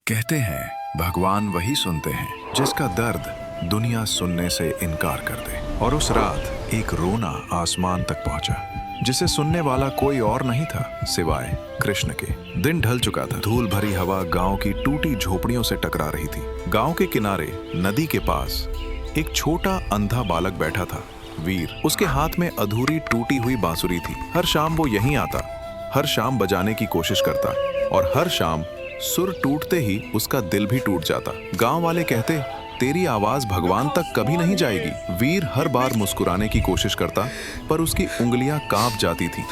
कहते हैं भगवान वही सुनते हैं जिसका दर्द दुनिया सुनने से इनकार कर दे। और उस रात एक रोना आसमान तक पहुंचा जिसे सुनने वाला कोई और नहीं था सिवाय कृष्ण के। दिन ढल चुका था। धूल भरी हवा गांव की टूटी झोपड़ियों से टकरा रही थी। गांव के किनारे नदी के पास एक छोटा अंधा बालक बैठा था, वीर। उसके हाथ में अधूरी टूटी हुई बांसुरी थी। हर शाम वो यहीं आता, हर शाम बजाने की कोशिश करता और हर शाम सुर टूटते ही उसका दिल भी टूट जाता। गांव वाले कहते, तेरी आवाज भगवान तक कभी नहीं जाएगी। वीर हर बार मुस्कुराने की कोशिश करता पर उसकी उंगलियां कांप जाती थी,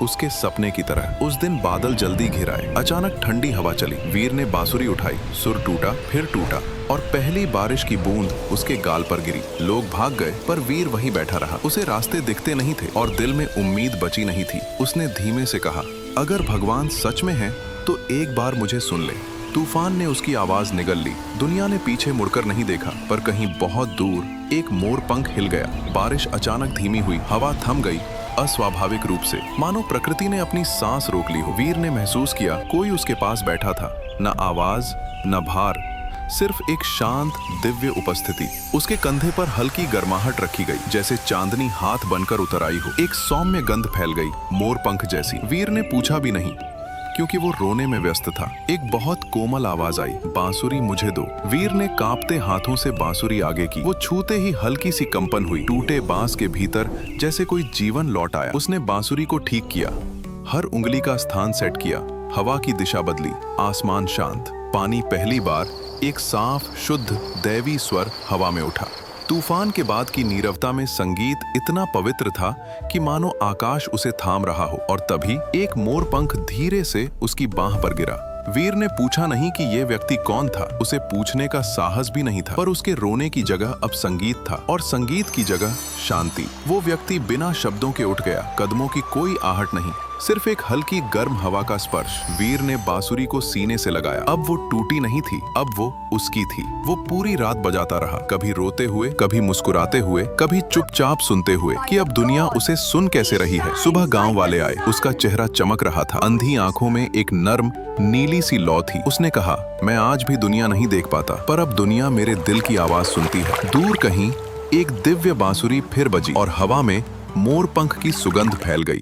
उसके सपने की तरह। उस दिन बादल जल्दी घिर आए। अचानक ठंडी हवा चली। वीर ने बांसुरी उठाई, सुर टूटा, फिर टूटा और पहली बारिश की बूंद उसके गाल पर गिरी। लोग भाग गए पर वीर वहीं बैठा रहा। उसे रास्ते दिखते नहीं थे और दिल में उम्मीद बची नहीं थी। उसने धीमे से कहा, अगर भगवान सच में है तो एक बार मुझे सुन ले। तूफान ने उसकी आवाज निगल ली। दुनिया ने पीछे मुड़कर नहीं देखा पर कहीं बहुत दूर एक मोर पंख हिल गया। बारिश अचानक धीमी हुई, हवा थम गई अस्वाभाविक रूप से, मानो प्रकृति ने अपनी सांस रोक ली हो। वीर ने महसूस किया कोई उसके पास बैठा था, न आवाज न भार, सिर्फ एक शांत दिव्य उपस्थिति। उसके कंधे पर हल्की गर्माहट रखी गई, जैसे चांदनी हाथ बनकर उतर आई हो। एक सौम्य गंध फैल गई, मोर पंख जैसी। वीर ने पूछा भी नहीं क्योंकि वो रोने में व्यस्त था। एक बहुत कोमल आवाज आई, बांसुरी मुझे दो। वीर ने कांपते हाथों से बांसुरी आगे की। वो छूते ही हल्की सी कंपन हुई। टूटे बांस के भीतर जैसे कोई जीवन लौट आया। उसने बांसुरी को ठीक किया, हर उंगली का स्थान सेट किया। हवा की दिशा बदली, आसमान शांत। पानी पहली बार एक साफ शुद्ध दैवी स्वर हवा में उठा। तूफान के बाद की नीरवता में संगीत इतना पवित्र था कि मानो आकाश उसे थाम रहा हो। और तभी एक मोर पंख धीरे से उसकी बांह पर गिरा। वीर ने पूछा नहीं कि यह व्यक्ति कौन था, उसे पूछने का साहस भी नहीं था। पर उसके रोने की जगह अब संगीत था और संगीत की जगह शांति। वो व्यक्ति बिना शब्दों के उठ गया। कदमों की कोई आहट नहीं, सिर्फ एक हल्की गर्म हवा का स्पर्श। वीर ने बांसुरी को सीने से लगाया। अब वो टूटी नहीं थी, अब वो उसकी थी। वो पूरी रात बजाता रहा, कभी रोते हुए, कभी मुस्कुराते हुए, कभी चुपचाप सुनते हुए कि अब दुनिया उसे सुन कैसे रही है। सुबह गांव वाले आए। उसका चेहरा चमक रहा था, अंधी आंखों में एक नर्म नीली सी लौ थी। उसने कहा, मैं आज भी दुनिया नहीं देख पाता पर अब दुनिया मेरे दिल की आवाज सुनती है। दूर कहीं एक दिव्य बांसुरी फिर बजी और हवा में मोर पंख की सुगंध फैल गई।